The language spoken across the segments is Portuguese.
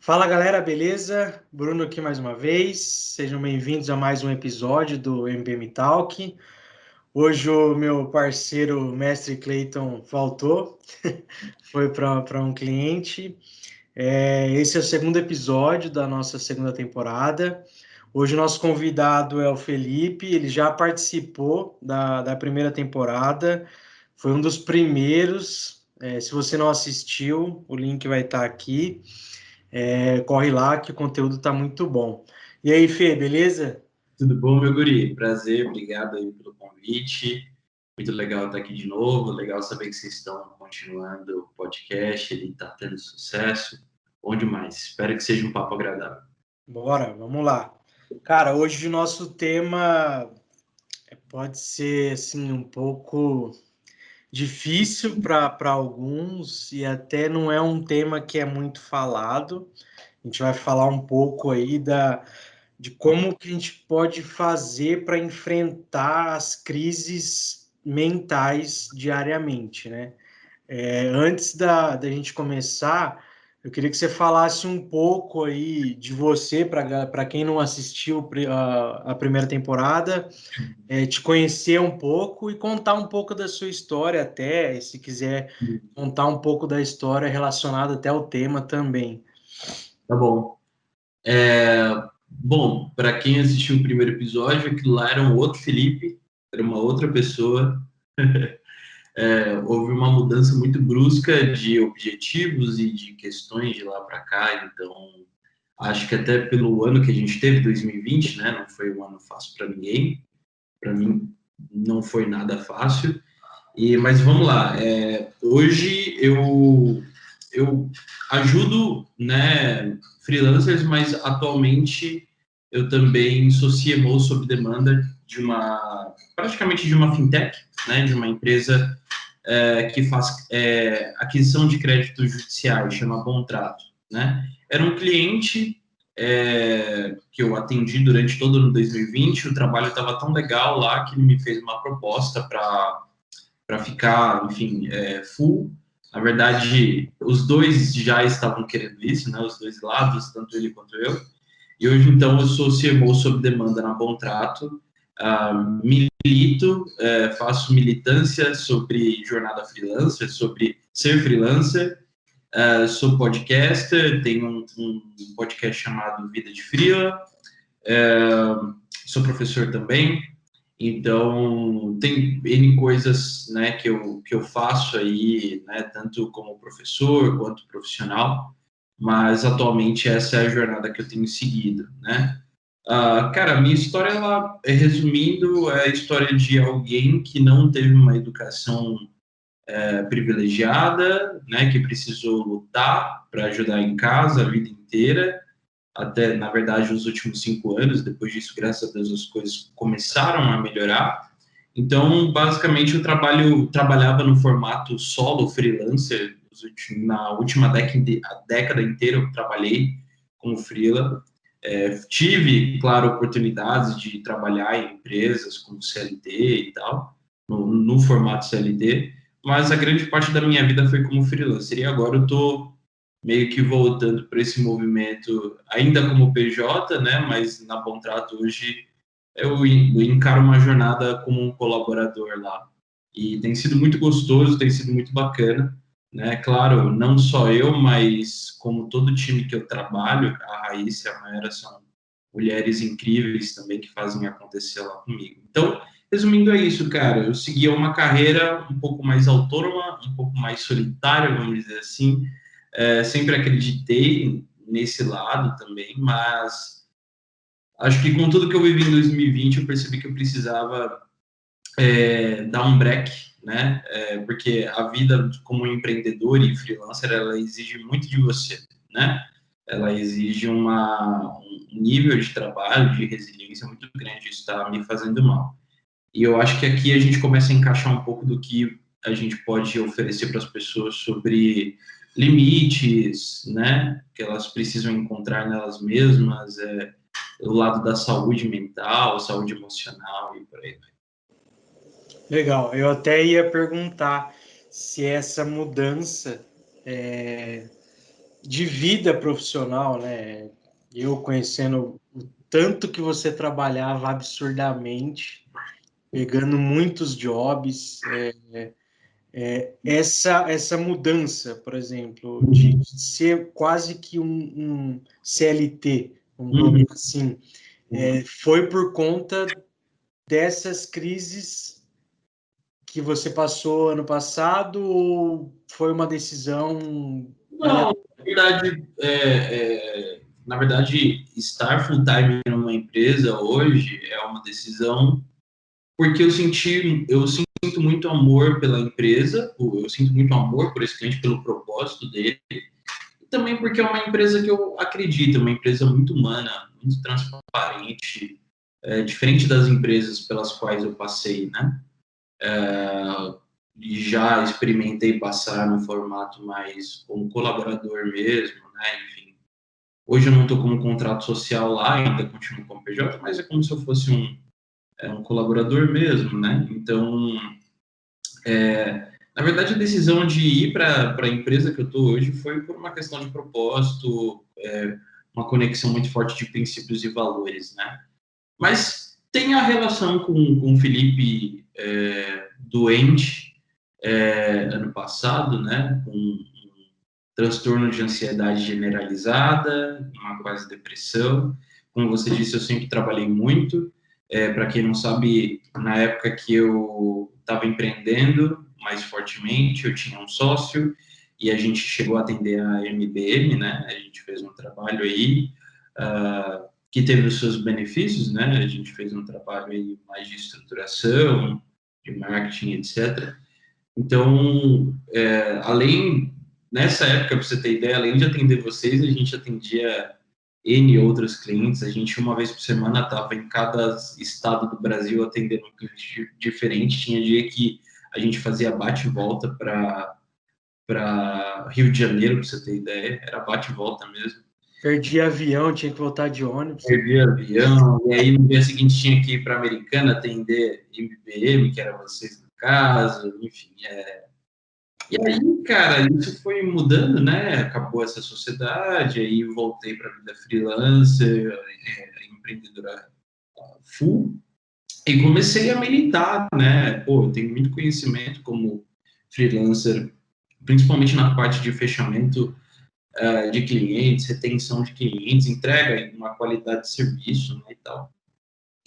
Fala galera, beleza? Bruno aqui mais uma vez. Sejam bem-vindos a mais um episódio do MPM Talk. Hoje o meu parceiro mestre Clayton faltou, foi para um cliente. Esse é o segundo episódio da nossa segunda temporada. Hoje o nosso convidado é o Felipe, ele já participou da primeira temporada, foi um dos primeiros. Se você não assistiu, o link vai estar aqui. Corre lá que o conteúdo tá muito bom. E aí, Fê, beleza? Tudo bom, meu guri? Prazer, obrigado aí pelo convite. Muito legal estar aqui de novo. Legal saber que vocês estão continuando o podcast, ele está tendo sucesso. Bom demais. Espero que seja um papo agradável. Bora, vamos lá. Cara, hoje o nosso tema pode ser assim um pouco difícil para alguns e até não é um tema que é muito falado. A gente vai falar um pouco aí de como que a gente pode fazer para enfrentar as crises mentais diariamente, né? Antes da gente começar, eu queria que você falasse um pouco aí de você, para quem não assistiu a primeira temporada, te conhecer um pouco e contar um pouco da sua história até, se quiser contar um pouco da história relacionada até ao tema também. Tá bom. Bom, para quem assistiu o primeiro episódio, aquilo lá era um outro Felipe, era uma outra pessoa. Houve uma mudança muito brusca de objetivos e de questões de lá para cá, então acho que até pelo ano que a gente teve, 2020, né, não foi um ano fácil para ninguém, para mim não foi nada fácil, mas vamos lá, hoje eu ajudo, né, freelancers, mas atualmente eu também sou CMO sob demanda praticamente de uma fintech, né, de uma empresa que faz aquisição de crédito judiciário, chama Contrato, né? Era um cliente que eu atendi durante todo o ano 2020, o trabalho estava tão legal lá que ele me fez uma proposta para ficar, enfim, full. Na verdade, os dois já estavam querendo isso, né? Os dois lados, tanto ele quanto eu. E hoje, então, eu sou CMO sob demanda na Contrato, milito, faço militância sobre jornada freelancer, sobre ser freelancer, sou podcaster, tenho um podcast chamado Vida de Freela, sou professor também, então tem N coisas, né, que eu faço aí, né, tanto como professor quanto profissional, mas atualmente essa é a jornada que eu tenho seguido, né? Cara, a minha história, ela, resumindo, é a história de alguém que não teve uma educação privilegiada, né, que precisou lutar para ajudar em casa a vida inteira, até, na verdade, os últimos 5 anos. Depois disso, graças a Deus, as coisas começaram a melhorar. Então, basicamente, eu trabalhava no formato solo, freelancer. Na última década inteira, eu trabalhei como freela. Tive, claro, oportunidades de trabalhar em empresas como CLT e tal, no formato CLT, mas a grande parte da minha vida foi como freelancer. E agora eu estou meio que voltando para esse movimento, ainda como PJ, né? Mas na Contrato hoje eu encaro uma jornada como um colaborador lá. E tem sido muito gostoso, tem sido muito bacana, né? Claro, não só eu, mas como todo o time que eu trabalho, a Raíssa e a Mayra são mulheres incríveis também que fazem acontecer lá comigo. Então, resumindo, é isso, cara. Eu segui uma carreira um pouco mais autônoma, um pouco mais solitária, vamos dizer assim. Sempre acreditei nesse lado também, mas acho que com tudo que eu vivi em 2020, eu percebi que eu precisava dar um break, né? Porque a vida como empreendedor e freelancer, ela exige muito de você, né? Ela exige um nível de trabalho, de resiliência muito grande. Isso está me fazendo mal. E eu acho que aqui a gente começa a encaixar um pouco do que a gente pode oferecer para as pessoas sobre limites, né? Que elas precisam encontrar nelas mesmas, o lado da saúde mental, saúde emocional e por aí vai. Legal, eu até ia perguntar se essa mudança é, de vida profissional, né? Eu conhecendo o tanto que você trabalhava absurdamente, pegando muitos jobs, essa mudança, por exemplo, de ser quase que um CLT, vamos Uhum. colocar assim, foi por conta dessas crises que você passou ano passado ou foi uma decisão Não, na verdade, estar full time numa empresa hoje é uma decisão porque eu sinto muito amor pela empresa, eu sinto muito amor por esse cliente, pelo propósito dele, e também porque é uma empresa que eu acredito, uma empresa muito humana, muito transparente, diferente das empresas pelas quais eu passei, né? E já experimentei passar no formato mais como colaborador mesmo, né? Enfim, hoje eu não estou como contrato social lá, ainda continuo como PJ, mas é como se eu fosse um colaborador mesmo, né? Então, na verdade, a decisão de ir para a empresa que eu estou hoje foi por uma questão de propósito, uma conexão muito forte de princípios e valores, né? Mas tem a relação com o Felipe doente ano passado, né? Com um transtorno de ansiedade generalizada, uma quase depressão. Como você disse, eu sempre trabalhei muito. Para quem não sabe, na época que eu estava empreendendo mais fortemente, eu tinha um sócio e a gente chegou a atender a MBM, né? A gente fez um trabalho aí que teve os seus benefícios, né? A gente fez um trabalho aí mais de estruturação, de marketing, etc. Então, nessa época, para você ter ideia, além de atender vocês, a gente atendia N outros clientes. A gente, uma vez por semana, estava em cada estado do Brasil atendendo um cliente diferente. Tinha dia que a gente fazia bate e volta para Rio de Janeiro, para você ter ideia. Era bate e volta mesmo. perdi avião, tinha que voltar de ônibus. Perdi avião, e aí no dia seguinte tinha que ir para Americana atender MBM, que era vocês no caso, enfim. E aí, cara, isso foi mudando, né? Acabou essa sociedade, aí voltei para a vida freelancer, empreendedora full, e comecei a militar, né? Pô, eu tenho muito conhecimento como freelancer, principalmente na parte de fechamento de clientes, retenção de clientes, entrega uma qualidade de serviço, né, e tal.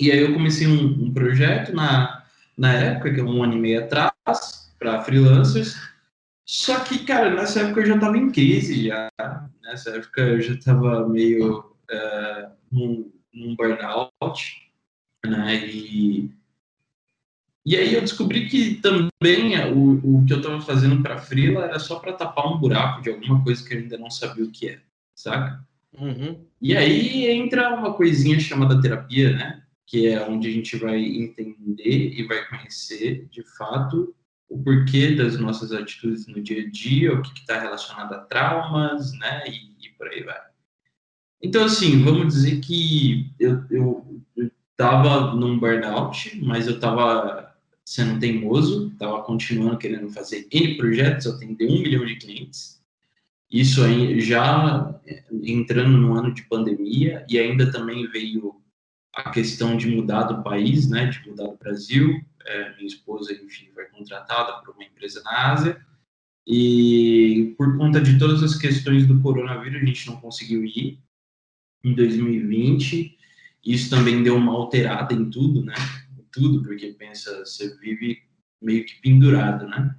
E aí eu comecei um projeto na época, que é 1 ano e meio atrás, para freelancers. Só que, cara, nessa época eu já estava em crise já. Nessa época eu já estava meio num burnout, né? E aí eu descobri que também o que eu estava fazendo para freela era só para tapar um buraco de alguma coisa que eu ainda não sabia o que é, saca? Uhum. E aí entra uma coisinha chamada terapia, né? Que é onde a gente vai entender e vai conhecer, de fato, o porquê das nossas atitudes no dia a dia, o que está relacionado a traumas, né? E por aí vai. Então, assim, vamos dizer que eu estava num burnout, mas eu estava sendo teimoso, estava continuando querendo fazer N projetos, atender 1 milhão de clientes. Isso aí já entrando no ano de pandemia, e ainda também veio a questão de mudar do país, né, de mudar do Brasil. Minha esposa, enfim, foi contratada por uma empresa na Ásia, e por conta de todas as questões do coronavírus, a gente não conseguiu ir em 2020. Isso também deu uma alterada em tudo, né? Em tudo, porque pensa, você vive meio que pendurado, né?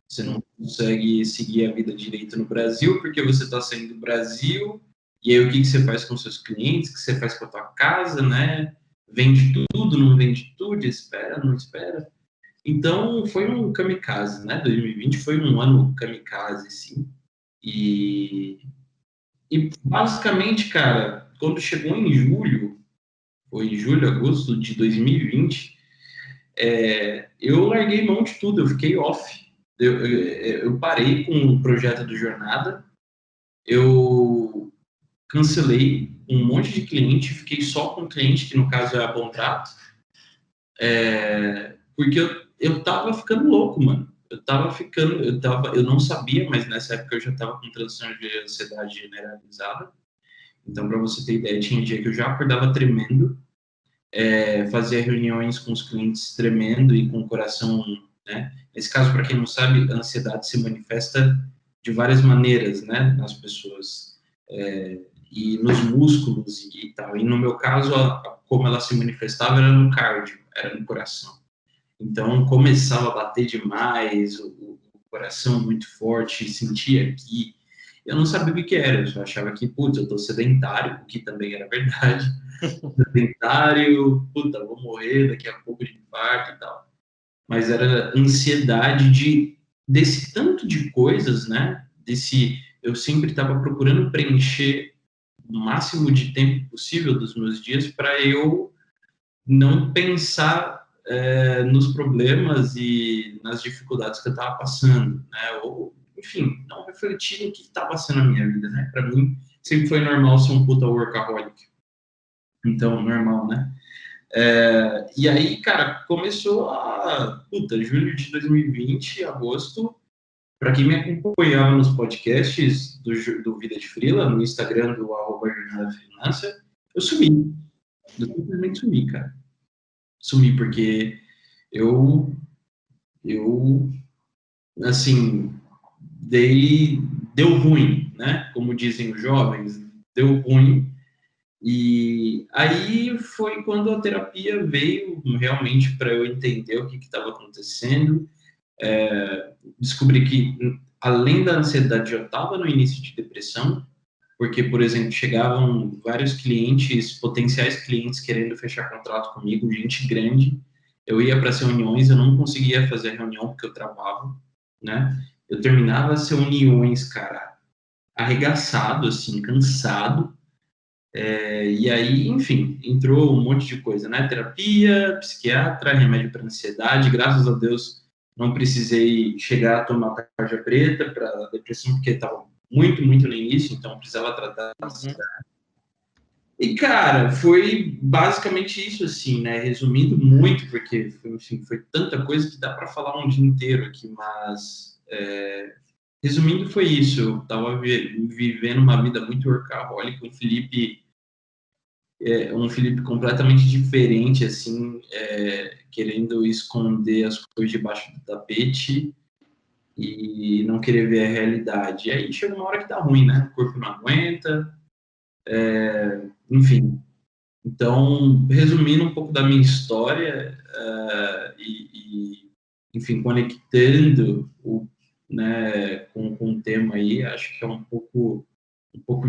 Você não consegue seguir a vida direito no Brasil porque você está saindo do Brasil. E aí o que você faz com seus clientes? O que você faz com a tua casa, né? Vende tudo, não vende tudo, espera, não espera. Então foi um kamikaze, né? 2020 foi um ano kamikaze, sim. E basicamente, cara, quando chegou em julho, foi em julho, agosto de 2020, eu larguei mão de tudo, eu fiquei off. Eu parei com o projeto do Jornada, eu cancelei um monte de cliente, fiquei só com cliente, que no caso é a contrato, porque eu tava ficando louco, mano. eu não sabia, mas nessa época eu já estava com transtorno de ansiedade generalizada. Então, para você ter ideia, tinha dia que eu já acordava tremendo, fazia reuniões com os clientes tremendo e com o coração, né? Nesse caso, para quem não sabe, a ansiedade se manifesta de várias maneiras, né, nas pessoas, e nos músculos e tal. E no meu caso, como ela se manifestava era no cardio, era no coração. Então, começava a bater demais, o coração muito forte, sentia aqui. Eu não sabia o que era, eu só achava que, putz, eu tô sedentário, o que também era verdade. Sedentário, puta, vou morrer daqui a pouco de infarto e tal. Mas era ansiedade desse tanto de coisas, né? Eu sempre estava procurando preencher o máximo de tempo possível dos meus dias para eu não pensar nos problemas e nas dificuldades que eu estava passando, né? Ou, enfim, não refletir no que está passando na minha vida, né? Para mim, sempre foi normal ser um puta workaholic. Então, normal, né? E aí, cara, começou julho de 2020, agosto, para quem me acompanhava nos podcasts do Vida de Freela, no Instagram do @jornadafinança, eu sumi. Eu simplesmente sumi, cara. Sumi porque eu assim, deu ruim, né? Como dizem os jovens, deu ruim. E aí foi quando a terapia veio realmente para eu entender o que estava acontecendo. Descobri que, além da ansiedade, eu estava no início de depressão, porque, por exemplo, chegavam vários clientes, potenciais clientes, querendo fechar contrato comigo, gente grande. Eu ia para as reuniões, eu não conseguia fazer reunião porque eu travava, né? Eu terminava as reuniões, cara, arregaçado, assim, cansado. E aí, enfim, entrou um monte de coisa, né? Terapia, psiquiatra, remédio para ansiedade. Graças a Deus, não precisei chegar a tomar tarja preta para depressão, porque estava muito, muito no início, então precisava tratar a ansiedade. E, cara, foi basicamente isso, assim, né? Resumindo muito, porque, enfim, foi tanta coisa que dá para falar um dia inteiro aqui, mas resumindo, foi isso. Eu estava vivendo uma vida muito workaholic. Um Felipe completamente diferente, assim, querendo esconder as coisas debaixo do tapete e não querer ver a realidade. E aí chega uma hora que dá ruim, né? O corpo não aguenta, enfim. Então, resumindo um pouco da minha história enfim, conectando né, com o tema aí, acho que é um pouco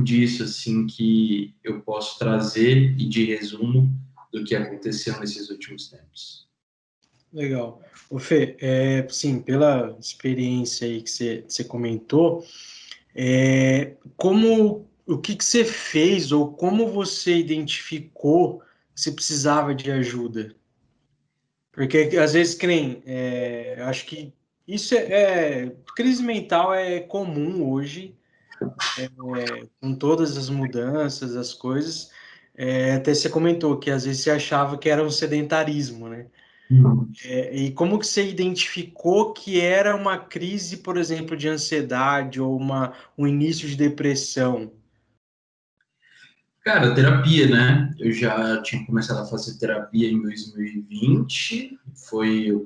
disso, assim, que eu posso trazer e de resumo do que aconteceu nesses últimos tempos. Legal. O Fê, sim, pela experiência aí que você comentou, o que você fez ou como você identificou que você precisava de ajuda? Porque às vezes, que nem, acho que isso crise mental é comum hoje, com todas as mudanças, as coisas. Até você comentou que às vezes você achava que era um sedentarismo, né? E como que você identificou que era uma crise, por exemplo, de ansiedade ou um início de depressão? Cara, terapia, né? Eu já tinha começado a fazer terapia em 2020,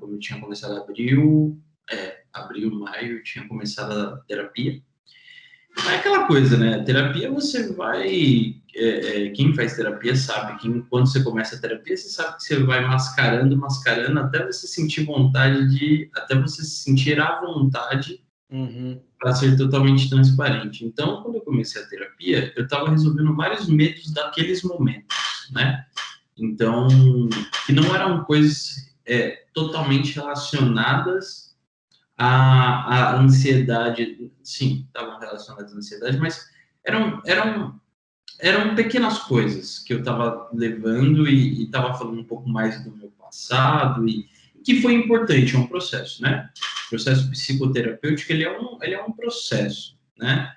como eu tinha começado abril, maio, eu tinha começado a terapia. É aquela coisa, né? Terapia você vai. Quem faz terapia sabe que quando você começa a terapia, você sabe que você vai mascarando, até você sentir vontade até você se sentir à vontade para ser totalmente transparente. Então, quando eu comecei a terapia, eu estava resolvendo vários medos daqueles momentos, né? Então, que não eram coisas totalmente relacionadas à ansiedade. Sim, estavam relacionadas à ansiedade, mas eram pequenas coisas que eu estava levando e estava falando um pouco mais do meu passado e que foi importante, é um processo, né? O processo psicoterapêutico, ele é um processo, né?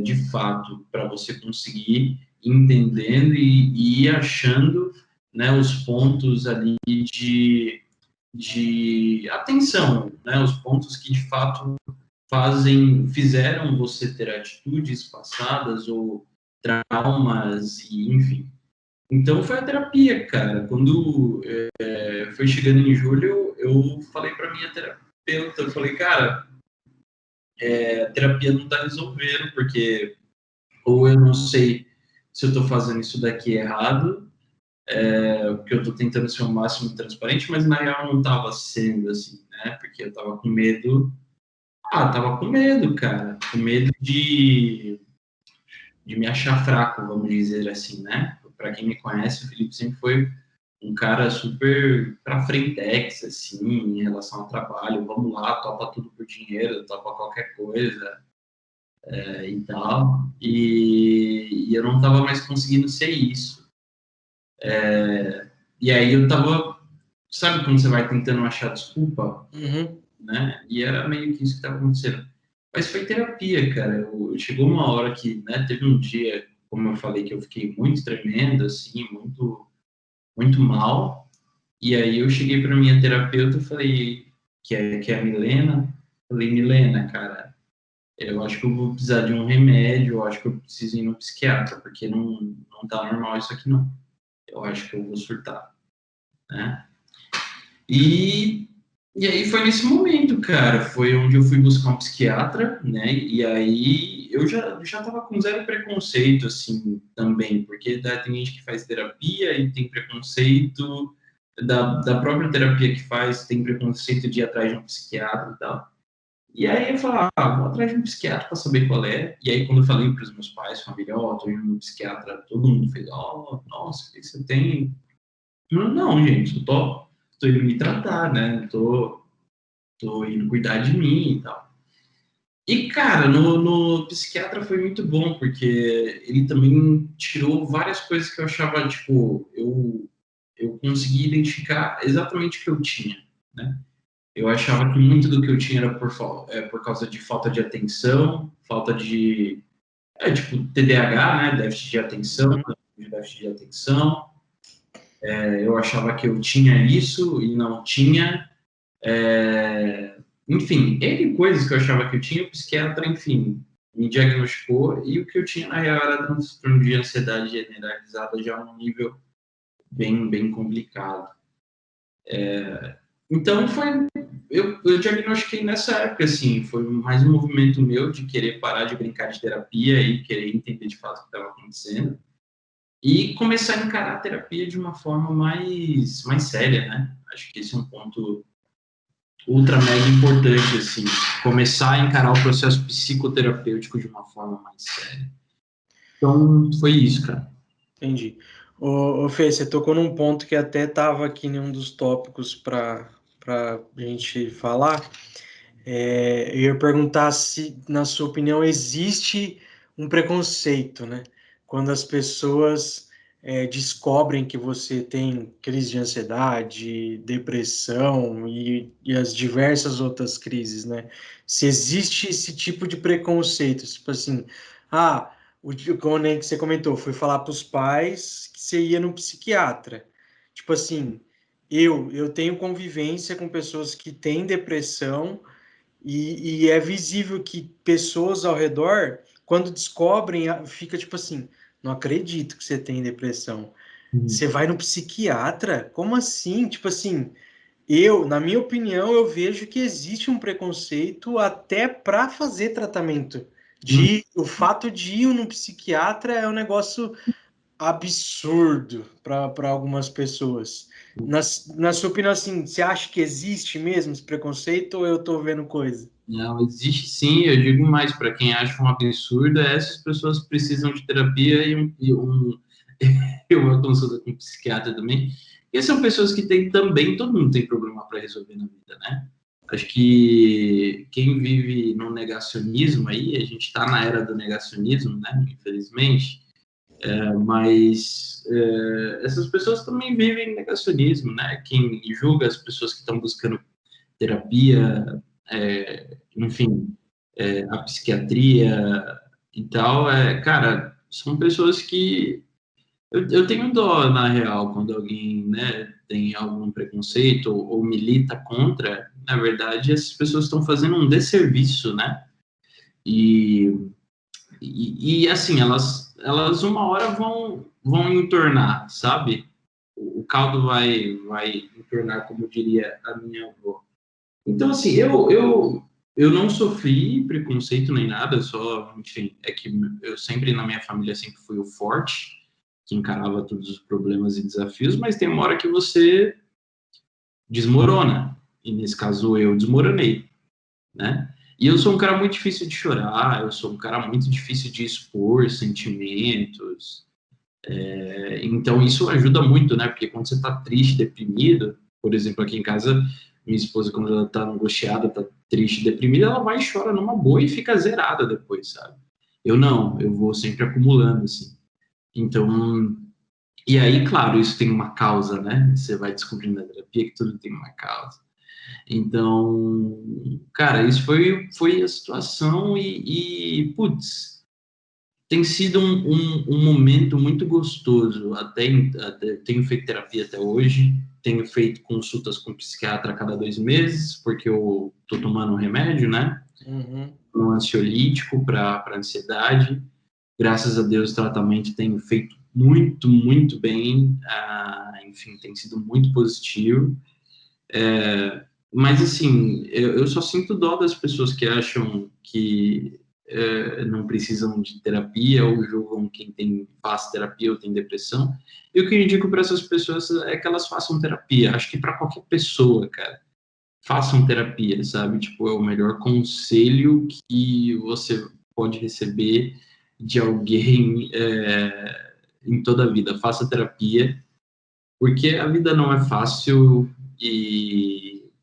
De fato, para você conseguir entendendo e ir achando, né, os pontos ali de atenção, né? Os pontos que de fato fizeram você ter atitudes passadas ou traumas e enfim. Então foi a terapia, cara. Quando foi chegando em julho, eu falei para minha terapeuta, eu falei, cara, a terapia não tá resolvendo, porque ou eu não sei se eu tô fazendo isso daqui errado, porque eu tô tentando ser o máximo transparente, mas na real não tava sendo assim, né? Porque eu tava com medo. Tava com medo, cara. Com medo de me achar fraco, vamos dizer assim, né? Para quem me conhece, o Felipe sempre foi um cara super pra frentex, assim, em relação ao trabalho. Vamos lá, topa tudo por dinheiro, topa qualquer coisa e tal. E eu não tava mais conseguindo ser isso. E aí eu tava, sabe quando você vai tentando achar desculpa? Né? E era meio que isso que estava acontecendo. Mas foi terapia, cara. Chegou uma hora que, né, teve um dia, como eu falei, que eu fiquei muito tremendo, assim, muito, muito mal. E aí eu cheguei para minha terapeuta e falei, que é a Milena, falei, Milena, cara, eu acho que eu vou precisar de um remédio, eu acho que eu preciso ir no psiquiatra, porque não tá normal isso aqui, não. Eu acho que eu vou surtar, né? E aí foi nesse momento, cara, foi onde eu fui buscar um psiquiatra, né? E aí eu já tava com zero preconceito, assim, também, porque tem gente que faz terapia e tem preconceito da própria terapia que faz, tem preconceito de ir atrás de um psiquiatra e tal. E aí eu falei, vou atrás de um psiquiatra para saber qual é. E aí quando eu falei para os meus pais, família, tô indo no psiquiatra, todo mundo fez, nossa, o que você tem? Não, gente, eu tô indo me tratar, né? Tô indo cuidar de mim e tal. E, cara, no psiquiatra foi muito bom, porque ele também tirou várias coisas que eu achava, tipo, eu consegui identificar exatamente o que eu tinha, né? Eu achava que muito do que eu tinha era por causa de falta de atenção, falta de, tipo, TDAH, né? Déficit de atenção, déficit de atenção. Eu achava que eu tinha isso e não tinha. Enfim, N coisas que eu achava que eu tinha, o psiquiatra, enfim, me diagnosticou, e o que eu tinha na real era transtorno de ansiedade generalizada, já um nível bem, bem complicado. Então, eu diagnostiquei nessa época, assim, foi mais um movimento meu de querer parar de brincar de terapia e querer entender de fato o que estava acontecendo, e começar a encarar a terapia de uma forma mais séria, né? Acho que esse é um ponto ultra mega importante, assim, começar a encarar o processo psicoterapêutico de uma forma mais séria. Então, foi isso, cara. Entendi. Ô Fê, você tocou num ponto que até estava aqui em um dos tópicos para a gente falar. Eu ia perguntar se, na sua opinião, existe um preconceito, né? Quando as pessoas descobrem que você tem crise de ansiedade, depressão e as diversas outras crises, né? Se existe esse tipo de preconceito, tipo assim, como nem que você comentou, fui falar para os pais que você ia no psiquiatra. Tipo assim, eu tenho convivência com pessoas que têm depressão e é visível que pessoas ao redor, quando descobrem, fica tipo assim, não acredito que você tem depressão. Você vai no psiquiatra? Como assim? Tipo assim, na minha opinião, eu vejo que existe um preconceito até para fazer tratamento. O fato de ir no psiquiatra é um negócio absurdo para algumas pessoas. Na sua opinião, assim, você acha que existe mesmo esse preconceito ou eu estou vendo coisa? Não, existe sim, eu digo mais, para quem acha um absurdo, essas pessoas precisam de terapia e uma consulta com um psiquiatra também. E são pessoas que têm também, todo mundo tem problema para resolver na vida, né? Acho que quem vive no negacionismo aí, a gente está na era do negacionismo, né? Infelizmente, mas essas pessoas também vivem negacionismo, né? Quem julga as pessoas que estão buscando terapia, enfim, a psiquiatria e tal, cara, são pessoas que Eu tenho dó, na real, quando alguém, né, tem algum preconceito ou milita contra, na verdade, essas pessoas estão fazendo um desserviço, né? E, e assim, elas uma hora vão entornar, sabe? O caldo vai entornar, como diria a minha avó. Então, assim, eu não sofri preconceito nem nada, só, enfim, é que eu sempre, na minha família, sempre fui o forte, que encarava todos os problemas e desafios, mas tem uma hora que você desmorona, e nesse caso eu desmoronei, né? E eu sou um cara muito difícil de chorar, eu sou um cara muito difícil de expor sentimentos, então isso ajuda muito, né? Porque quando você tá triste, deprimido, por exemplo, aqui em casa, minha esposa, quando ela tá angustiada, tá triste, deprimida, ela vai e chora numa boa e fica zerada depois, sabe? Eu não, eu vou sempre acumulando, assim. Então, e aí, claro, isso tem uma causa, né? Você vai descobrindo na terapia que tudo tem uma causa. Então, cara, isso foi a situação putz, tem sido um momento muito gostoso. Até tenho feito terapia até hoje, tenho feito consultas com psiquiatra a cada 2 meses, porque eu tô tomando um remédio, né? Uhum. Um ansiolítico para ansiedade. Graças a Deus, o tratamento tem feito muito, muito bem. Enfim, tem sido muito positivo. Mas, assim, eu só sinto dó das pessoas que acham que não precisam de terapia ou julgam faz terapia ou tem depressão. E o que eu indico para essas pessoas é que elas façam terapia. Acho que para qualquer pessoa, cara, façam terapia, sabe? Tipo, é o melhor conselho que você pode receber de alguém em toda a vida. Faça terapia, porque a vida não é fácil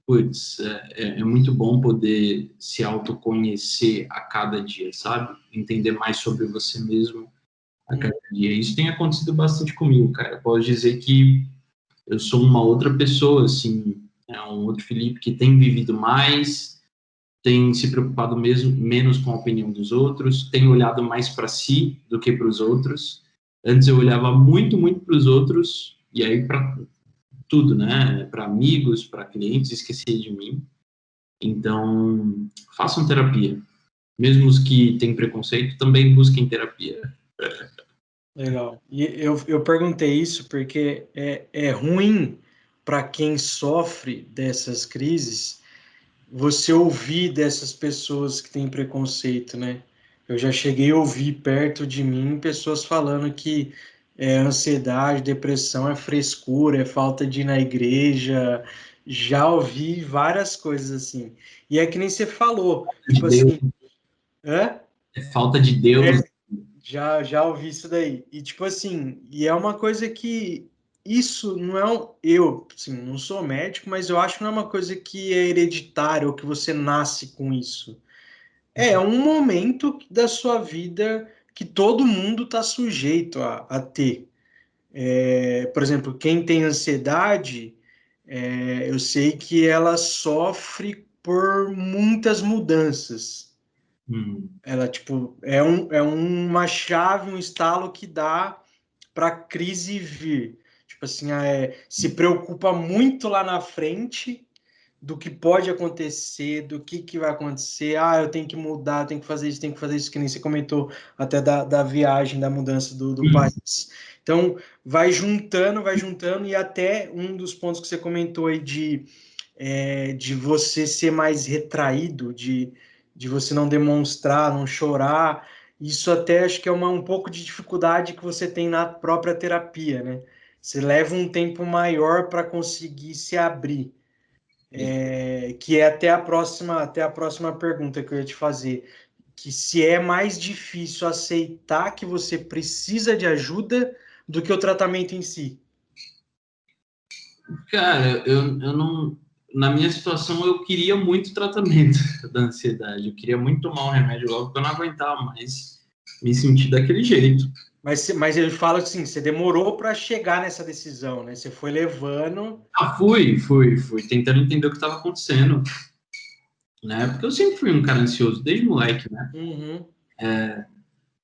putz, é muito bom poder se autoconhecer a cada dia, sabe? Entender mais sobre você mesmo a cada dia. Isso tem acontecido bastante comigo, cara. Eu posso dizer que eu sou uma outra pessoa, assim, um outro Felipe que tem vivido mais, tem se preocupado menos com a opinião dos outros, tem olhado mais para si do que para os outros. Antes eu olhava muito, muito para os outros, e aí para tudo, né? Para amigos, para clientes, esquecer de mim. Então, façam terapia. Mesmo os que têm preconceito, também busquem terapia. Legal. E eu perguntei isso porque é ruim para quem sofre dessas crises você ouvir dessas pessoas que têm preconceito, né? Eu já cheguei a ouvir perto de mim pessoas falando que ansiedade, depressão é frescura, é falta de ir na igreja. Já ouvi várias coisas assim. E é que nem você falou, De tipo Deus, assim, hã? é falta de Deus. Já ouvi isso daí. E tipo assim, e é uma coisa que isso não é eu, assim, não sou médico, mas eu acho que não é uma coisa que é hereditária ou que você nasce com isso. É um momento da sua vida que todo mundo está sujeito a ter. Por exemplo, quem tem ansiedade, eu sei que ela sofre por muitas mudanças. Ela, tipo, uma chave, um estalo que dá para a crise vir. Tipo assim, se preocupa muito lá na frente do que pode acontecer, do que vai acontecer. Ah, eu tenho que mudar, eu tenho que fazer isso, que nem você comentou até da viagem, da mudança do país. Então, vai juntando, e até um dos pontos que você comentou aí de você ser mais retraído, de você não demonstrar, não chorar. Isso até acho que é um pouco de dificuldade que você tem na própria terapia, né? Você leva um tempo maior para conseguir se abrir. Que é até a próxima pergunta que eu ia te fazer. Que se é mais difícil aceitar que você precisa de ajuda do que o tratamento em si. Cara, eu não. Na minha situação, eu queria muito tratamento da ansiedade. Eu queria muito tomar um remédio logo, porque eu não aguentava mais me sentir daquele jeito. Mas ele fala assim, você demorou para chegar nessa decisão, né? Você foi levando. Fui tentando entender o que estava acontecendo, né? Porque eu sempre fui um cara ansioso, desde moleque, né? Uhum.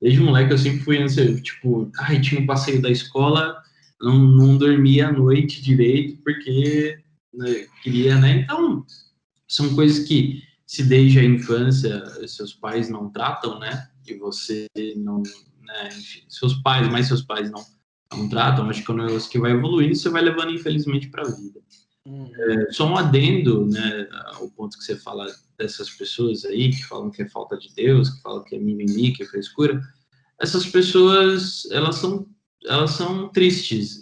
Desde moleque eu sempre fui ansioso, tipo, tinha um passeio da escola, não dormia à noite direito, porque né, queria, né? Então, são coisas que, se desde a infância seus pais não tratam, né? E você não, né? Enfim, seus pais não tratam, acho que é um negócio que vai evoluindo, você vai levando, infelizmente, para a vida. Uhum. Só um adendo, né, ao ponto que você fala dessas pessoas aí, que falam que é falta de Deus, que falam que é mimimi, que é frescura. Essas pessoas, elas são tristes,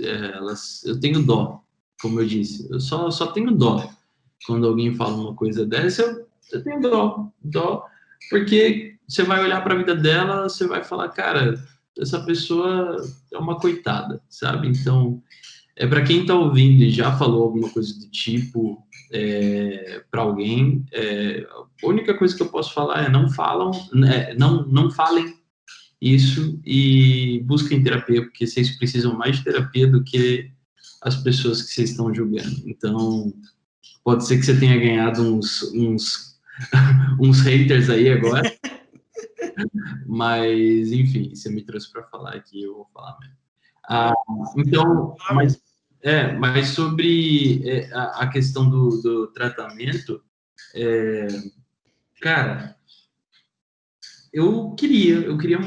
eu tenho dó, como eu disse, eu só tenho dó. Quando alguém fala uma coisa dessa, eu tenho dó, porque você vai olhar para a vida dela, você vai falar, cara, essa pessoa é uma coitada, sabe? Então, para quem está ouvindo e já falou alguma coisa do tipo para alguém, a única coisa que eu posso falar é não falem isso e busquem terapia, porque vocês precisam mais de terapia do que as pessoas que vocês estão julgando. Então, pode ser que você tenha ganhado uns haters aí agora, mas, enfim, você me trouxe para falar aqui, eu vou falar mesmo. Então, Ah, mesmo. mas sobre a questão do tratamento, cara, eu queria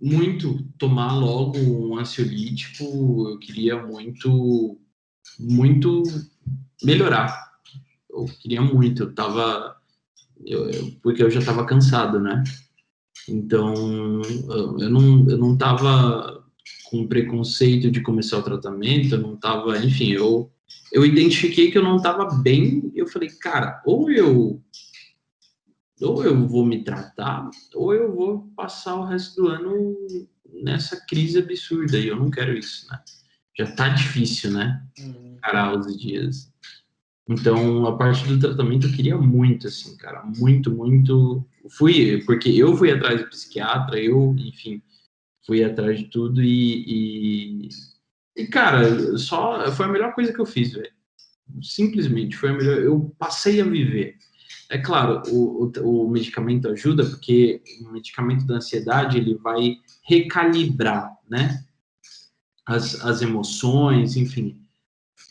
muito tomar logo um ansiolítico, eu queria muito melhorar. Eu queria muito, porque eu já estava cansado, né? Então, eu não estava com preconceito de começar o tratamento, eu não estava, enfim, eu identifiquei que eu não estava bem, e eu falei, cara, ou eu vou me tratar, ou eu vou passar o resto do ano nessa crise absurda, e eu não quero isso, né? Já tá difícil, né? Uhum. Encarar os dias. Então, a parte do tratamento eu queria muito, assim, cara, muito. Porque eu fui atrás do psiquiatra, enfim, fui atrás de tudo cara, foi a melhor coisa que eu fiz, velho. Simplesmente, foi a melhor. Eu passei a viver. É claro, o medicamento ajuda, porque o medicamento da ansiedade, ele vai recalibrar, né? As emoções, enfim,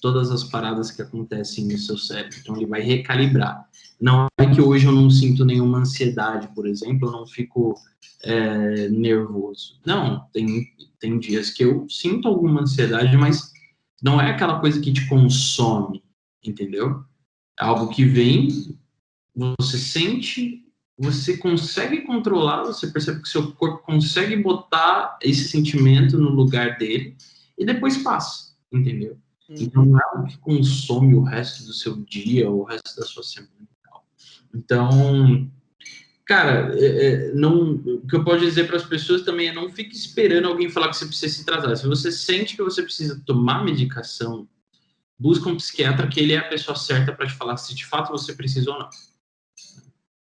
todas as paradas que acontecem no seu cérebro. Então, ele vai recalibrar. Não é que hoje eu não sinto nenhuma ansiedade, por exemplo, eu não fico nervoso. Não, tem dias que eu sinto alguma ansiedade, mas não é aquela coisa que te consome, entendeu? É algo que vem, você sente, você consegue controlar, você percebe que seu corpo consegue botar esse sentimento no lugar dele e depois passa, entendeu? Então Uhum. não é algo que consome o resto do seu dia ou o resto da sua semana. Então, cara, não, o que eu posso dizer para as pessoas também é não fique esperando alguém falar que você precisa se tratar. Se você sente que você precisa tomar medicação, busca um psiquiatra, que ele é a pessoa certa para te falar se de fato você precisa ou não.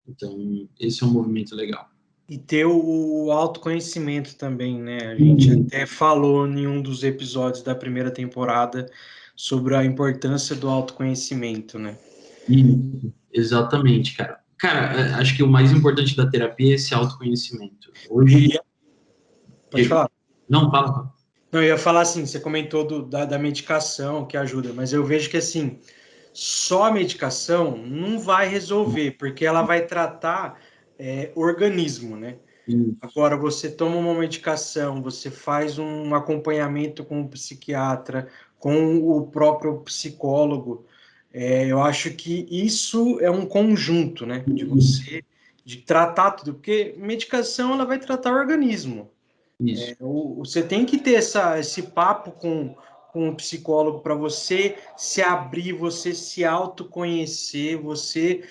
Então, esse é um movimento legal. E ter o autoconhecimento também, né? A gente até falou em um dos episódios da primeira temporada sobre a importância do autoconhecimento, né? Exatamente, cara. Cara, acho que o mais importante da terapia é esse autoconhecimento. Hoje, E, pode falar. não, fala. Não, eu ia falar assim, você comentou da medicação que ajuda, mas eu vejo que assim, só a medicação não vai resolver, porque ela vai tratar o organismo, né? Agora, você toma uma medicação, você faz um acompanhamento com o psiquiatra, com o próprio psicólogo. Eu acho que isso é um conjunto, né? De você de tratar tudo, porque medicação ela vai tratar o organismo. Isso. Você tem que ter esse papo com o psicólogo para você se abrir, você se autoconhecer, você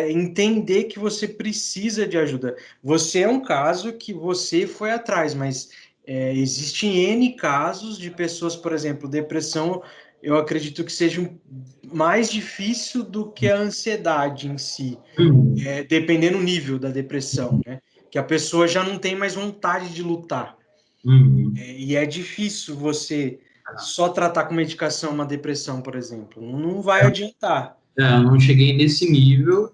entender que você precisa de ajuda. Você é um caso que você foi atrás, mas existem N casos de pessoas, por exemplo, depressão, eu acredito que seja mais difícil do que a ansiedade em si, dependendo do nível da depressão, né? Que a pessoa já não tem mais vontade de lutar. E é difícil você só tratar com medicação uma depressão, por exemplo. Não vai adiantar. Eu não cheguei nesse nível,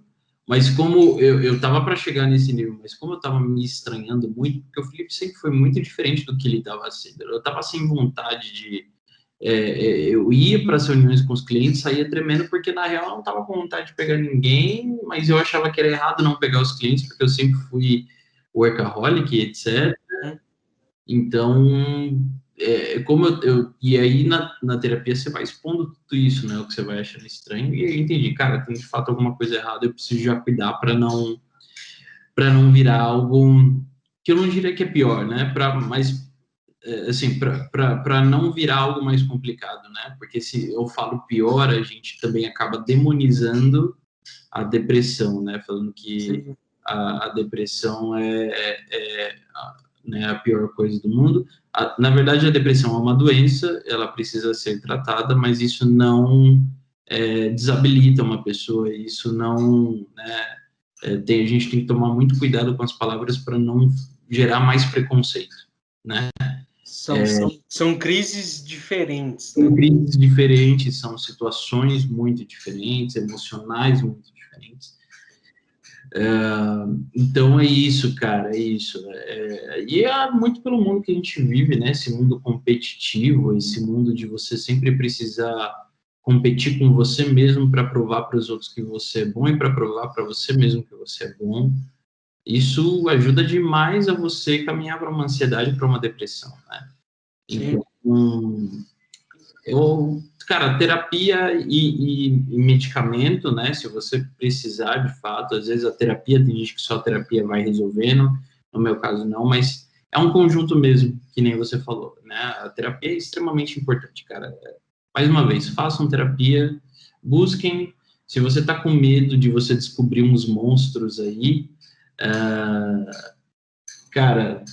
Mas como eu tava para chegar nesse nível, mas como eu tava me estranhando muito, porque o Felipe sempre foi muito diferente do que ele tava sendo. Eu tava sem vontade de. Eu ia para as reuniões com os clientes, saía tremendo, porque na real eu não tava com vontade de pegar ninguém, mas eu achava que era errado não pegar os clientes, porque eu sempre fui workaholic, etc. Hum. Então, como e aí na terapia você vai expondo tudo isso, né? O que você vai achando estranho, e aí eu entendi, cara, tem de fato alguma coisa errada, eu preciso já cuidar para não virar algo que eu não diria que é pior, né? Mas assim, para não virar algo mais complicado, né? Porque se eu falo pior, a gente também acaba demonizando a depressão, né? Falando que Sim. a depressão né, a pior coisa do mundo. Na verdade, a depressão é uma doença, ela precisa ser tratada, mas isso não desabilita uma pessoa, isso não, né, a gente tem que tomar muito cuidado com as palavras para não gerar mais preconceito, né? São crises diferentes, São né? crises diferentes, são situações muito diferentes, emocionais muito diferentes. Então é isso, cara, é isso. E é muito pelo mundo que a gente vive, né? Esse mundo competitivo, esse mundo de você sempre precisar competir com você mesmo para provar para os outros que você é bom e para provar para você mesmo que você é bom. Isso ajuda demais a você caminhar para uma ansiedade, para uma depressão, né? Sim. Então, cara, terapia e medicamento, né? Se você precisar de fato, às vezes a terapia, tem gente que só a terapia vai resolvendo, no meu caso não, mas é um conjunto mesmo, que nem você falou, né? A terapia é extremamente importante, cara. Mais uma vez, façam terapia, busquem. Se você tá com medo de você descobrir uns monstros aí, cara,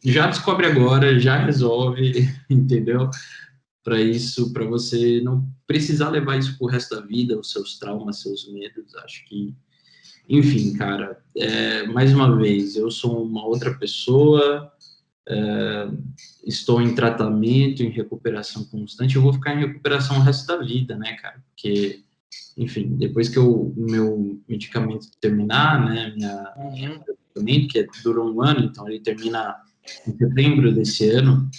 já descobre agora, já resolve, entendeu? Para isso, para você não precisar levar isso pro resto da vida, os seus traumas, seus medos, acho que, enfim, cara, mais uma vez, eu sou uma outra pessoa, estou em tratamento, em recuperação constante, eu vou ficar em recuperação o resto da vida, né, cara, porque, enfim, depois que o meu medicamento terminar, né, minha Uhum. tratamento, que dura um ano, então ele termina em setembro desse ano,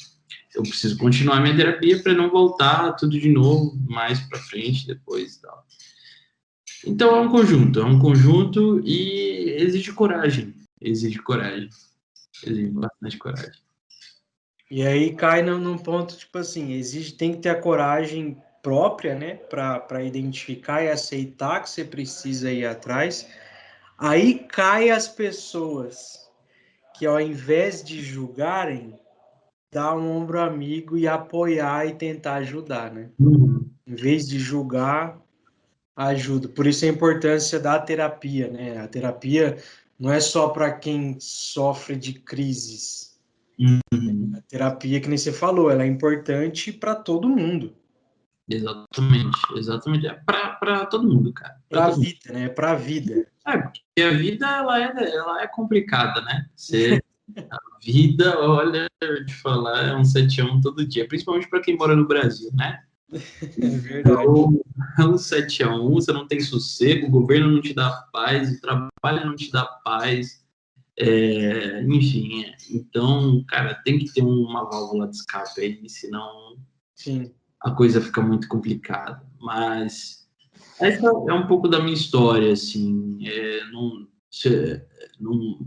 eu preciso continuar minha terapia para não voltar tudo de novo mais para frente depois e tal. Então é um conjunto e exige coragem, exige bastante coragem. E aí cai num ponto, tipo assim, tem que ter a coragem própria, né, para identificar e aceitar que você precisa ir atrás. Aí cai as pessoas que ao invés de julgarem, dá um ombro amigo e apoiar e tentar ajudar, né? Uhum. Em vez de julgar, ajuda. Por isso a importância da terapia, né? A terapia não é só para quem sofre de crises. A Uhum. terapia, que nem você falou, ela é importante para todo mundo. Exatamente, exatamente. É para todo mundo, cara. Para Para a todo mundo. vida, né? Para a vida. Porque a vida ela é complicada, né? A vida, olha, eu vou te falar, é um 7x1 todo dia, principalmente para quem mora no Brasil, né? É verdade. Então, é um 7x1, você não tem sossego, o governo não te dá paz, o trabalho não te dá paz, enfim. Então, cara, tem que ter uma válvula de escape aí, senão Sim. a coisa fica muito complicada. Mas essa é um pouco da minha história, assim,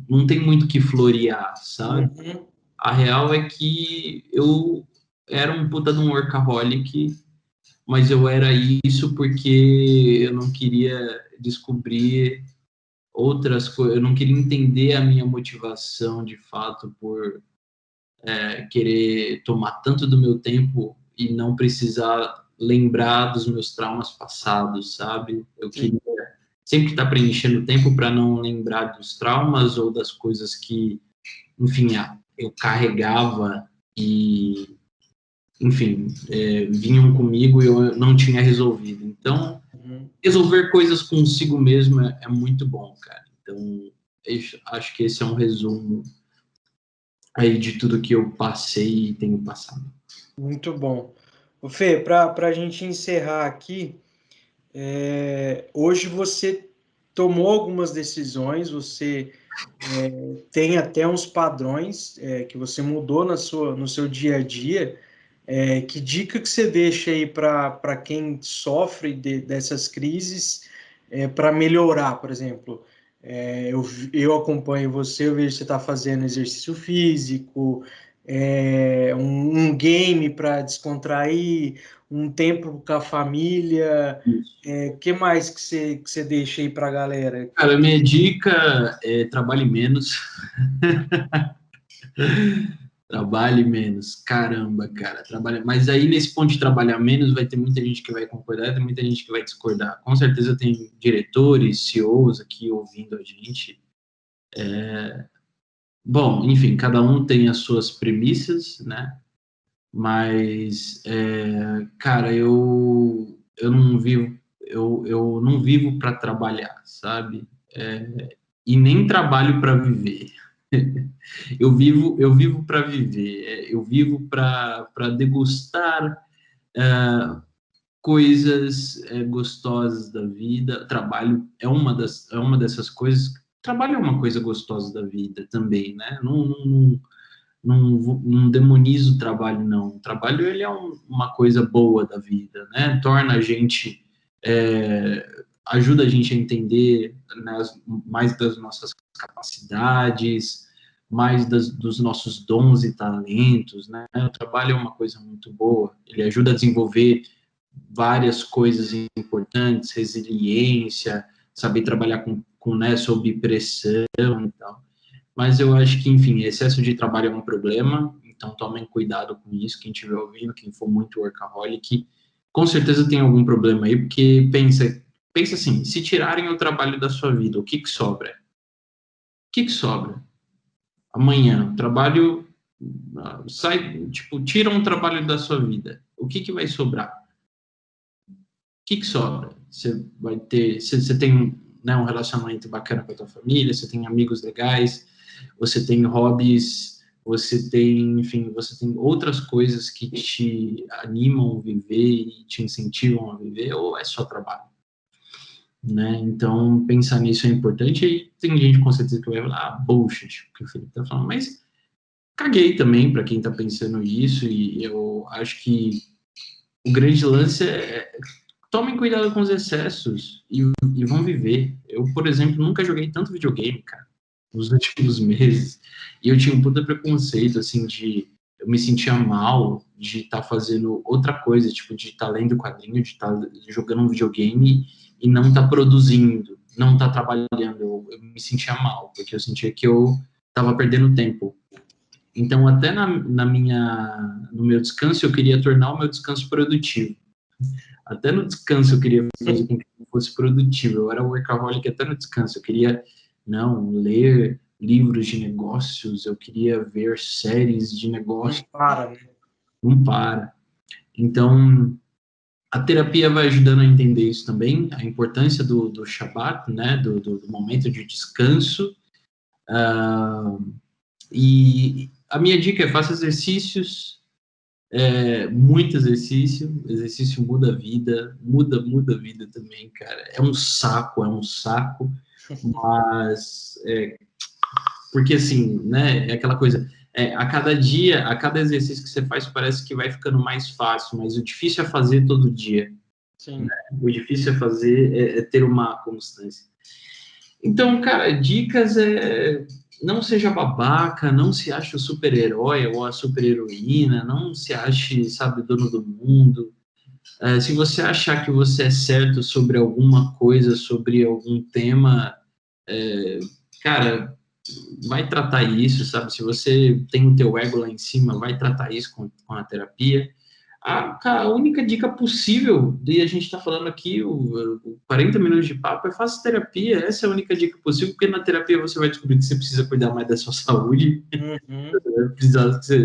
não tem muito o que florear, sabe? Uhum. A real é que eu era um puta de um workaholic, mas eu era isso porque eu não queria descobrir outras coisas, eu não queria entender a minha motivação de fato por querer tomar tanto do meu tempo e não precisar lembrar dos meus traumas passados, sabe? Eu Sim. queria sempre estar preenchendo o tempo para não lembrar dos traumas ou das coisas que, enfim, eu carregava e enfim, vinham comigo e eu não tinha resolvido. Então, Uhum. resolver coisas consigo mesmo é muito bom, cara. Então, acho que esse é um resumo aí de tudo que eu passei e tenho passado. Muito bom. Ô, Fê, para a gente encerrar aqui, hoje você tomou algumas decisões, você tem até uns padrões que você mudou no seu dia a dia. Que dica que você deixa aí para quem sofre dessas crises para melhorar, por exemplo? Eu acompanho você, eu vejo que você está fazendo exercício físico, um game para descontrair, um tempo com a família. O que mais que você deixa aí para a galera? Cara, minha dica é trabalhe menos. Trabalhe menos. Caramba, cara, trabalha. Mas aí, nesse ponto de trabalhar menos, vai ter muita gente que vai concordar e tem muita gente que vai discordar. Com certeza tem diretores, CEOs aqui ouvindo a gente. Bom, enfim, cada um tem as suas premissas, né? Mas, cara, eu não vivo para trabalhar, sabe? E nem trabalho para viver. Eu vivo para viver, eu vivo para degustar coisas gostosas da vida. Trabalho é uma dessas coisas. Trabalho é uma coisa gostosa da vida também, né? Não demonizo o trabalho, não. O trabalho ele é uma coisa boa da vida, né? Torna a gente, ajuda a gente a entender, né, mais das nossas capacidades, mais dos nossos dons e talentos, né? O trabalho é uma coisa muito boa. Ele ajuda a desenvolver várias coisas importantes, resiliência, saber trabalhar né, sob pressão e tal. Mas eu acho que, enfim, excesso de trabalho é um problema, então tomem cuidado com isso, quem estiver ouvindo, quem for muito workaholic, com certeza tem algum problema aí, porque pensa assim, se tirarem o trabalho da sua vida, o que sobra? O que sobra? Amanhã, o trabalho sai, tipo, tiram o trabalho da sua vida, o que vai sobrar? O que sobra? Você vai ter, você tem, né, um relacionamento bacana com a tua família, você tem amigos legais, você tem hobbies, você tem, enfim, você tem outras coisas que te animam a viver e te incentivam a viver, ou é só trabalho? Né? Então, pensar nisso é importante. E tem gente com certeza que vai falar, bullshit, o que o Felipe tá falando, mas caguei também para quem tá pensando isso, e eu acho que o grande lance tomem cuidado com os excessos e vão viver. Eu, por exemplo, nunca joguei tanto videogame, cara, nos últimos meses. E eu tinha um puta preconceito, assim, eu me sentia mal de estar fazendo outra coisa, tipo, de estar lendo quadrinho, de estar jogando um videogame e não estar produzindo, não estar trabalhando. Eu me sentia mal, porque eu sentia que eu estava perdendo tempo. Então, até no meu descanso, eu queria tornar o meu descanso produtivo. Até no descanso eu queria fazer com que fosse produtivo. Eu era workaholic até no descanso. Eu queria, ler livros de negócios, eu queria ver séries de negócios. Não para, né? Não para. Então, a terapia vai ajudando a entender isso também, a importância do Shabbat, né, do momento de descanso. E a minha dica é faça exercícios, muito exercício muda a vida, muda a vida também, cara. É um saco, mas, porque assim, né, é aquela coisa, a cada dia, a cada exercício que você faz parece que vai ficando mais fácil, mas o difícil é fazer todo dia. Sim. Né? O difícil é fazer, é ter uma constância. Então, cara, dicas não seja babaca, não se ache o super-herói ou a super-heroína, não se ache, sabe, dono do mundo. Se você achar que você é certo sobre alguma coisa, sobre algum tema, cara, vai tratar isso, sabe? Se você tem o teu ego lá em cima, vai tratar isso com a terapia. A única dica possível, e a gente está falando aqui, o 40 minutos de papo, é faça terapia. Essa é a única dica possível, porque na terapia você vai descobrir que você precisa cuidar mais da sua saúde. Uhum.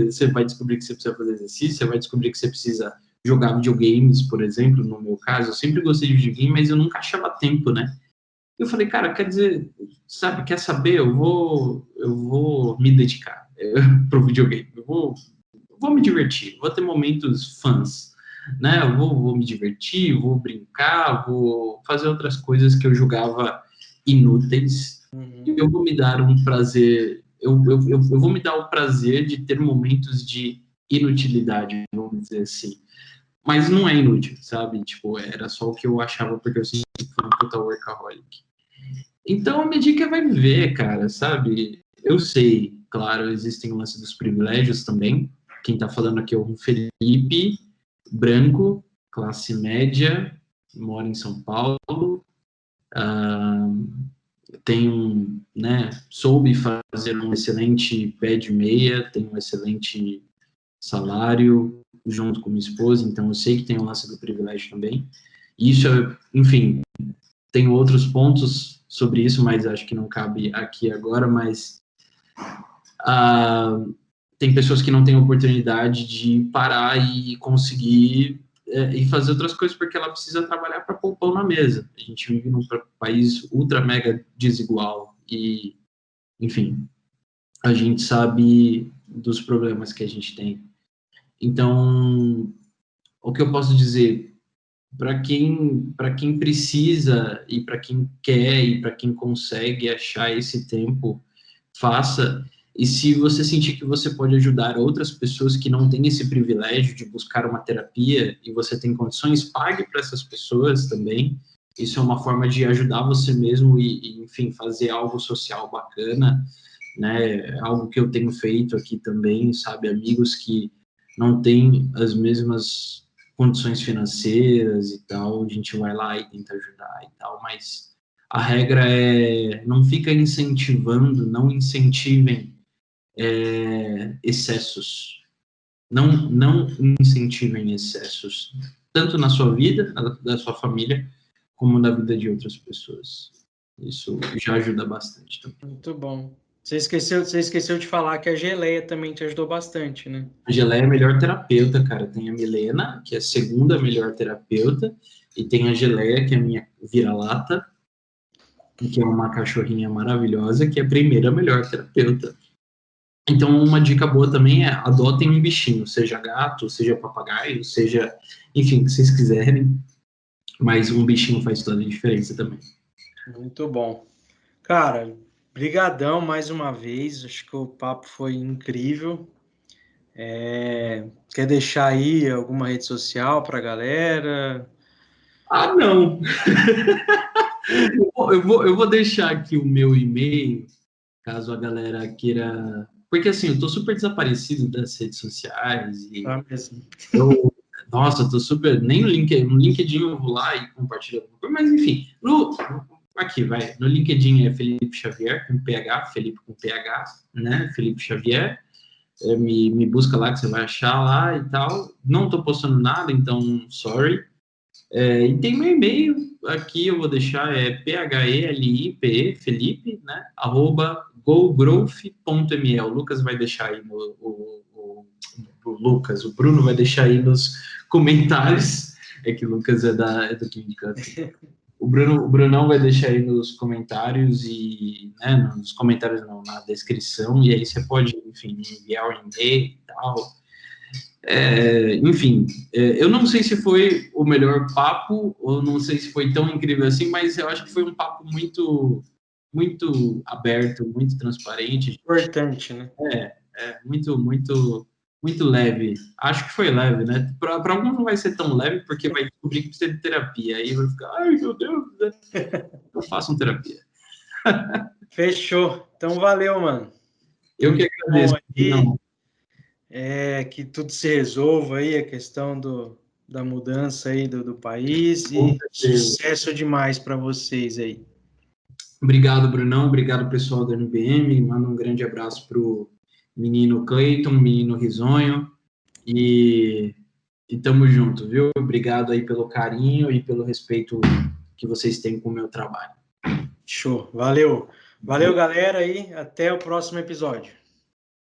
Você vai descobrir que você precisa fazer exercício, você vai descobrir que você precisa jogar videogames, por exemplo, no meu caso. Eu sempre gostei de videogame, mas eu nunca achava tempo, né? Eu falei, cara, quer dizer, sabe, quer saber? Eu vou me dedicar pro videogame. Eu vou me divertir, vou ter momentos fãs, né? Eu vou me divertir, vou brincar, vou fazer outras coisas que eu julgava inúteis, eu vou me dar um prazer, eu vou me dar o prazer de ter momentos de inutilidade, vamos dizer assim. Mas não é inútil, sabe? Tipo, era só o que eu achava, porque eu sempre fui um total workaholic. Então, a minha dica vai viver, cara, sabe? Eu sei, claro, existem o lance dos privilégios também. Quem tá falando aqui é o Felipe, branco, classe média, mora em São Paulo, tem né, soube fazer um excelente pé de meia, tem um excelente salário junto com minha esposa, então eu sei que tem o lance do privilégio também. Isso, enfim, tem outros pontos sobre isso, mas acho que não cabe aqui agora, mas tem pessoas que não têm oportunidade de parar e conseguir e fazer outras coisas porque ela precisa trabalhar para pôr o pão na mesa. A gente vive num país ultra mega desigual e, enfim, a gente sabe dos problemas que a gente tem. Então, o que eu posso dizer para quem precisa e para quem quer e para quem consegue achar esse tempo, faça. E se você sentir que você pode ajudar outras pessoas que não têm esse privilégio de buscar uma terapia e você tem condições, pague para essas pessoas também. Isso é uma forma de ajudar você mesmo e, enfim, fazer algo social bacana, né? Algo que eu tenho feito aqui também, sabe? Amigos que não têm as mesmas condições financeiras e tal, a gente vai lá e tenta ajudar e tal, mas a regra é não fica incentivando, não incentivem excessos. Não incentivem excessos, tanto na sua vida, da sua família, como na vida de outras pessoas. Isso já ajuda bastante também. Muito bom. Você esqueceu de falar que a geleia também te ajudou bastante, né? A geleia é a melhor terapeuta, cara. Tem a Milena, que é a segunda melhor terapeuta, e tem a geleia, que é a minha vira-lata, que é uma cachorrinha maravilhosa, que é a primeira melhor terapeuta. Então, uma dica boa também é adotem um bichinho, seja gato, seja papagaio, seja, enfim, o que vocês quiserem, mas um bichinho faz toda a diferença também. Muito bom. Cara, brigadão mais uma vez, acho que o papo foi incrível. Quer deixar aí alguma rede social para a galera? Ah, não! eu vou deixar aqui o meu e-mail, caso a galera queira... Porque, assim, eu tô super desaparecido das redes sociais e Mesmo. nossa, eu tô super... Nem no LinkedIn eu vou lá e compartilho alguma coisa, mas, enfim, aqui, vai. No LinkedIn é Felipe Xavier, com PH, Felipe com PH, né? Felipe Xavier. Me busca lá que você vai achar lá e tal. Não tô postando nada, então, sorry. E tem meu e-mail aqui, eu vou deixar, phelipe, Felipe, né, @gogrowth.me. O Lucas vai deixar aí o Bruno vai deixar aí nos comentários, é que o Lucas é do King Cup. O Brunão vai deixar aí nos comentários e, né, nos comentários não, na descrição, e aí você pode, enfim, enviar o e-mail e tal. Enfim, eu não sei se foi o melhor papo, ou não sei se foi tão incrível assim, mas eu acho que foi um papo muito, muito aberto, muito transparente. Importante, né? Muito, muito, muito leve. Acho que foi leve, né? Para alguns não vai ser tão leve, porque vai descobrir que precisa de terapia. Aí vai ficar, ai meu Deus, né? Então façam terapia. Fechou. Então valeu, mano. Eu que agradeço. Não. Que tudo se resolva aí, a questão da mudança aí do país e sucesso demais para vocês aí. Obrigado, Brunão. Obrigado, pessoal da NBM. Manda um grande abraço pro menino Cleiton, menino Risonho. E tamo junto, viu? Obrigado aí pelo carinho e pelo respeito que vocês têm com o meu trabalho. Show. Valeu. Valeu, galera, aí. Até o próximo episódio.